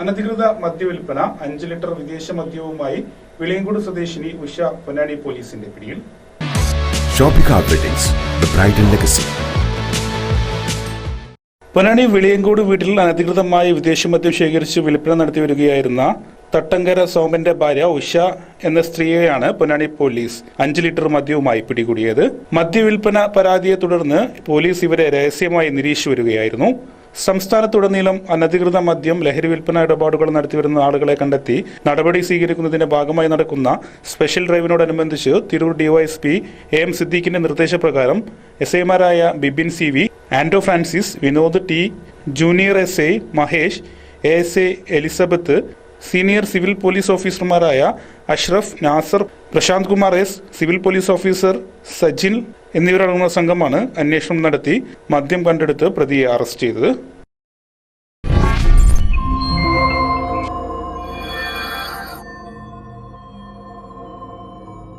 അനധികൃത മദ്യവിൽപ്പന 5 ലിറ്റർ വിദേശ മദ്യവുമായി വിളിയങ്കോട് സ്വദേശിനി ഉഷ പൊന്നാനി പോലീസിന്റെ പിടിയിൽ. പൊന്നാനി വിളിയങ്കോട് വീട്ടിൽ അനധികൃതമായി വിദേശ മദ്യം ശേഖരിച്ച് വിൽപ്പന നടത്തി വരികയായിരുന്ന തട്ടങ്കര സോമന്റെ ഭാര്യ ഉഷ എന്ന സ്ത്രീയെയാണ് പൊന്നാനി പോലീസ് 5 ലിറ്റർ മദ്യവുമായി പിടികൂടിയത്. മദ്യവിൽപ്പന പരാതിയെ തുടർന്ന് പോലീസ് ഇവരെ രഹസ്യമായി നിരീക്ഷിച്ചു വരികയായിരുന്നു. സംസ്ഥാനത്തുടനീളം അനധികൃത മദ്യം, ലഹരി വിൽപ്പന ഇടപാടുകൾ നടത്തിവരുന്ന ആളുകളെ കണ്ടെത്തി നടപടി സ്വീകരിക്കുന്നതിന്റെ ഭാഗമായി നടക്കുന്ന സ്പെഷ്യൽ ഡ്രൈവിനോടനുബന്ധിച്ച് തിരൂർ ഡിവൈഎസ്പി എം സിദ്ദീഖിന്റെ നിർദ്ദേശപ്രകാരം എസ്ഐമാരായ Bibin C V, Ando Francis, Vinod T, junior SI Mahesh, ASI Elizabeth, senior civil police ഓഫീസർമാരായ Ashraf, Nasar, Prashanth Kumar S, civil police officer Sajin എന്നിവരടങ്ങുന്ന സംഘമാണ് അന്വേഷണം നടത്തി മദ്യം കണ്ടെടുത്ത് പ്രതിയെ അറസ്റ്റ് ചെയ്തത്.